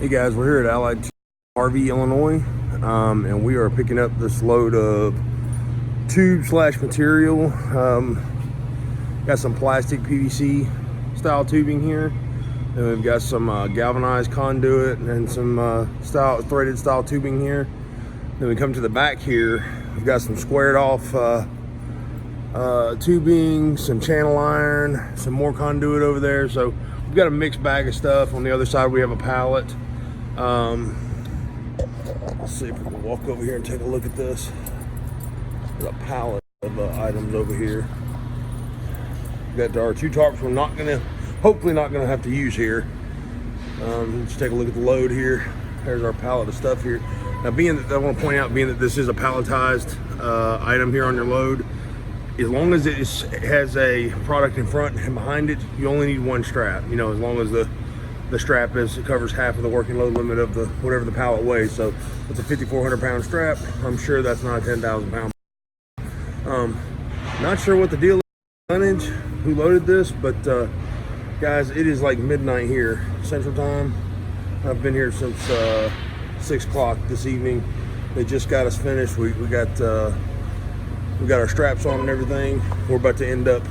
Hey guys, we're here at Allied Harvey, Illinois, and we are picking up this load of tube/material. Got some plastic PVC style tubing here, and we've got some galvanized conduit and some threaded style tubing here. Then we come to the back here, we've got some squared off tubing, some channel iron, some more conduit over there. So we've got a mixed bag of stuff. On the other side we have a pallet. Let's see if we can walk over here and take a look at this. There's a pallet of items over here. We've got our two tarps we're hopefully not gonna have to use here. Let's take a look at the load here. There's our pallet of stuff here. Now, I want to point out, being that this is a palletized item here on your load, as long as it has a product in front and behind it, you only need one strap. You know, as long as the strap covers half of the working load limit of whatever the pallet weighs. So it's a 5,400 pound strap. I'm sure that's not a 10,000 pound. Not sure what the deal is, tonnage, who loaded this, but guys, it is like midnight here, Central Time. I've been here since 6 o'clock this evening. They just got us finished. We got our straps on and everything. We're about to end up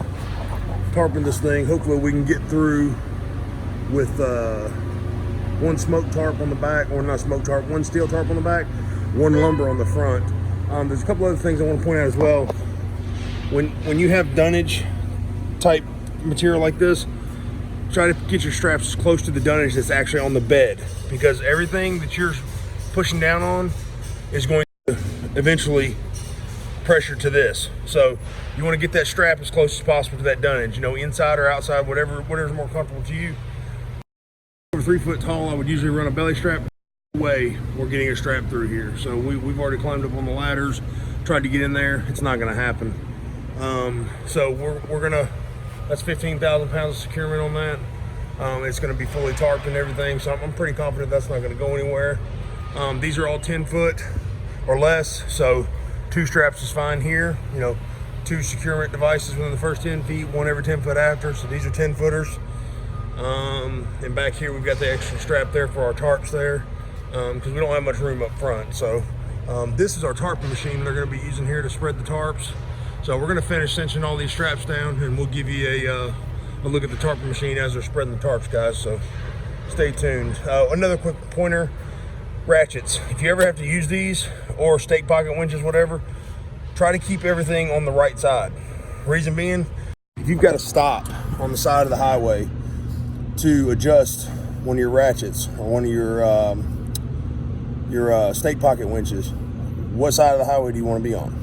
tarping this thing. Hopefully we can get through with one smoke tarp on the back, or not smoke tarp, one steel tarp on the back, one lumber on the front. There's a couple other things I want to point out as well. When you have dunnage type material like this, try to get your straps as close to the dunnage that's actually on the bed, because everything that you're pushing down on is going to eventually pressure to this. So you want to get that strap as close as possible to that dunnage, you know, inside or outside, whatever's more comfortable to you. Over 3 foot tall, I would usually run a belly strap. Way we're getting a strap through here, so we've already climbed up on the ladders, tried to get in there. It's not going to happen. So we're gonna, that's 15,000 pounds of securement on that. It's going to be fully tarped and everything, so I'm pretty confident that's not going to go anywhere. These are all 10 foot or less, so 2 straps is fine here. You know, 2 securement devices within the first 10 feet, one every 10 foot after, so these are 10 footers. And back here we've got the extra strap there for our tarps there, because we don't have much room up front. So this is our tarping machine they're going to be using here to spread the tarps. So we're going to finish cinching all these straps down, and we'll give you a look at the tarping machine as they're spreading the tarps, guys. So stay tuned. Another quick pointer: ratchets. If you ever have to use these, or stake pocket winches, whatever, try to keep everything on the right side. Reason being, if you've got to stop on the side of the highway to adjust one of your ratchets or one of your stake pocket winches, what side of the highway do you want to be on?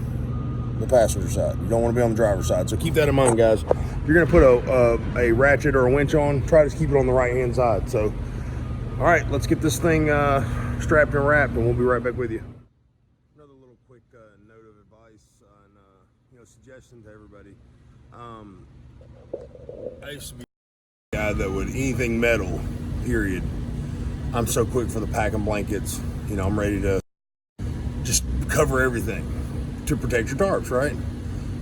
The passenger side. You don't want to be on the driver's side. So keep that in mind, guys. If you're going to put a ratchet or a winch on, try to keep it on the right hand side. So all right, let's get this thing strapped and wrapped, and we'll be right back with you. Another little quick note of advice and suggestion to everybody. I used to be a guy that would, anything metal, period, I'm so quick for the packing blankets. You know, I'm ready to just cover everything to protect your tarps, right?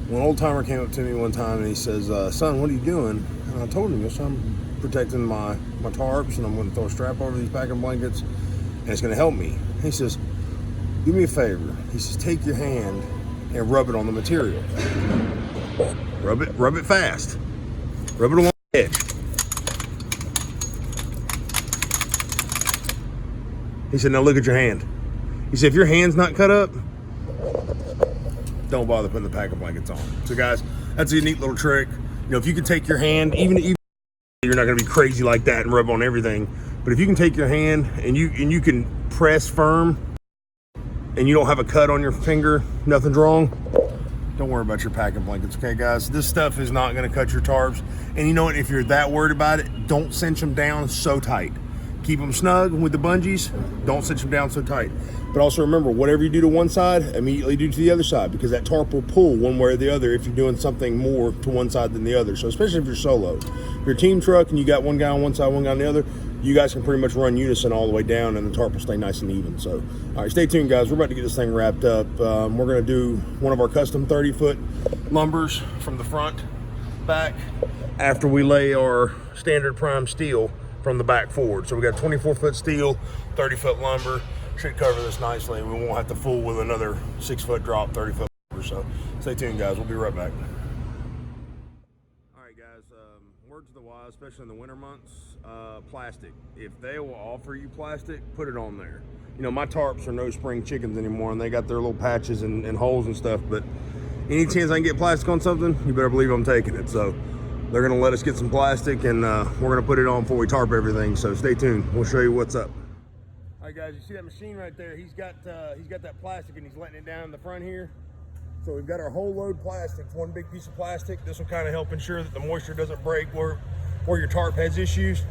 One old timer came up to me one time and he says, son, what are you doing? And I told him, yes, I'm protecting my tarps, and I'm going to throw a strap over these packing blankets, and it's going to help me. He says, do me a favor. He says, take your hand and rub it on the material. Rub it fast. Rub it along the edge. He said, now look at your hand. He said, if your hand's not cut up, don't bother putting the packing blankets on. So guys, that's a neat little trick. You know, if you can take your hand, even you're not going to be crazy like that and rub on everything, but if you can take your hand and you can press firm and you don't have a cut on your finger, nothing's wrong, don't worry about your packing blankets, okay, guys? This stuff is not going to cut your tarps. And you know what? If you're that worried about it, don't cinch them down so tight. Keep them snug with the bungees. Don't cinch them down so tight. But also remember, whatever you do to one side, immediately do to the other side, because that tarp will pull one way or the other if you're doing something more to one side than the other. So especially if you're solo. If you're a team truck and you got one guy on one side, one guy on the other, you guys can pretty much run unison all the way down, and the tarp will stay nice and even. So, all right, stay tuned, guys. We're about to get this thing wrapped up. We're going to do one of our custom 30-foot lumbers from the front back after we lay our standard prime steel from the back forward. So we got 24-foot steel, 30-foot lumber. Should cover this nicely. We won't have to fool with another 6-foot drop, 30-foot lumber. So stay tuned, guys. We'll be right back. All right, guys. Word to the wise, especially in the winter months, plastic. If they will offer you plastic, put it on there. You know, my tarps are no spring chickens anymore, and they got their little patches and holes and stuff, but any chance I can get plastic on something, you better believe I'm taking it. So they're gonna let us get some plastic, and we're gonna put it on before we tarp everything. So stay tuned. We'll show you what's up. All right, guys, you see that machine right there? He's got that plastic, and he's letting it down in the front here. So we've got our whole load plastic, one big piece of plastic. This will kind of help ensure that the moisture doesn't break where your tarp has issues.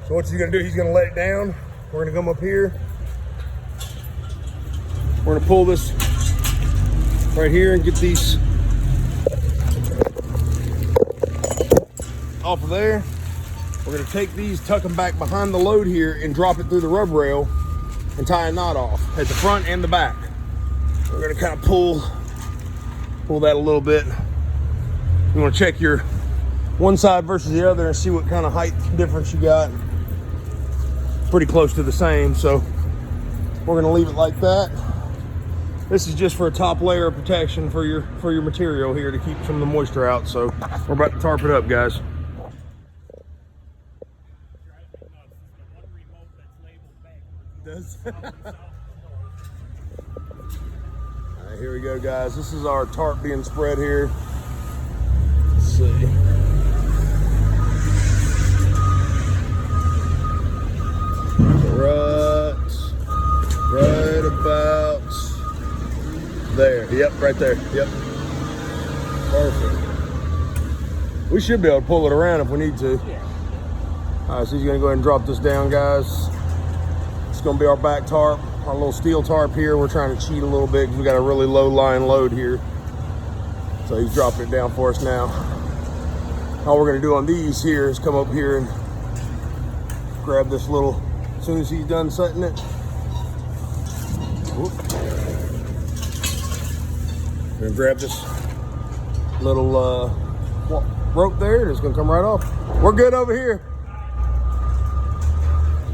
So what's he gonna do? He's gonna let it down. We're gonna come up here. We're gonna pull this right here and get these off of there. We're gonna take these, tuck them back behind the load here, and drop it through the rub rail and tie a knot off at the front and the back. We're gonna kind of pull that a little bit. You wanna check your one side versus the other and see what kind of height difference you got. Pretty close to the same, so we're gonna leave it like that. This is just for a top layer of protection for your material here to keep some of the moisture out. So we're about to tarp it up, guys. All right, here we go, guys. This is our tarp being spread here. Let's see. Right about there. Yep, right there. Yep. Perfect. We should be able to pull it around if we need to. Yeah. All right, so he's gonna go ahead and drop this down, guys. It's gonna be our back tarp, our little steel tarp here. We're trying to cheat a little bit because we got a really low line load here. So he's dropping it down for us now. All we're gonna do on these here is come up here and grab this little, as soon as he's done setting it. Whoop. We're gonna grab this little rope there, and it's gonna come right off. We're good over here.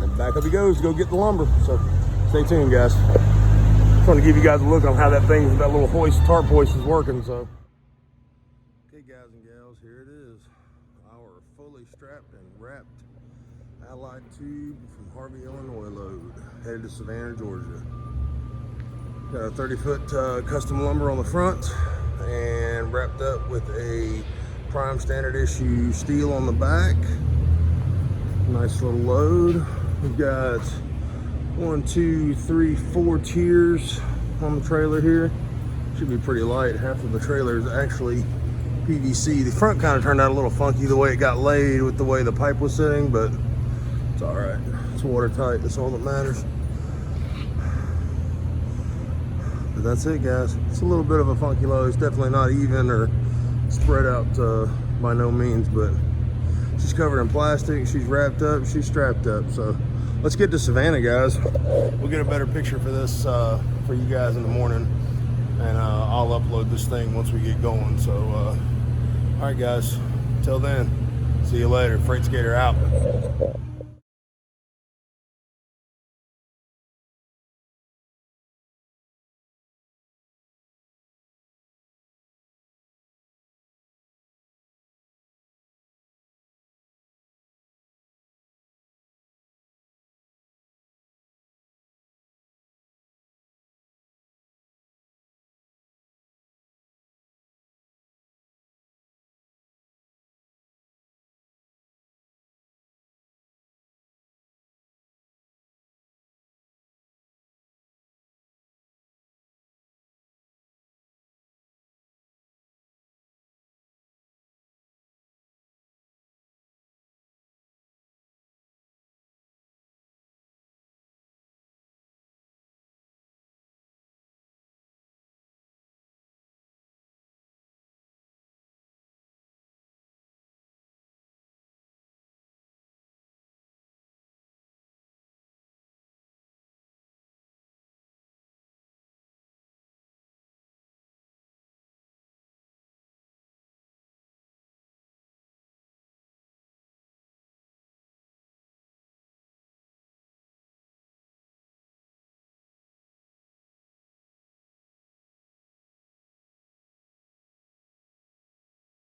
And back up he goes to go get the lumber. So stay tuned, guys. Just want to give you guys a look on how that little hoist, tarp hoist is working. So, okay, guys and gals, here it is. Our fully strapped and wrapped Allied tube from Harvey, Illinois load, headed to Savannah, Georgia. Got a 30-foot custom lumber on the front and wrapped up with a prime standard issue steel on the back. Nice little load. We've got 1, 2, 3, 4 tiers on the trailer here. Should be pretty light. Half of the trailer is actually PVC. The front kind of turned out a little funky the way it got laid with the way the pipe was sitting, but it's all right. It's watertight. That's all that matters. But that's it, guys. It's a little bit of a funky load. It's definitely not even or spread out by no means, but she's covered in plastic. She's wrapped up. She's strapped up. So let's get to Savannah, guys. We'll get a better picture for this for you guys in the morning, and I'll upload this thing once we get going. So all right, guys, till then, see you later. Freight Skater out.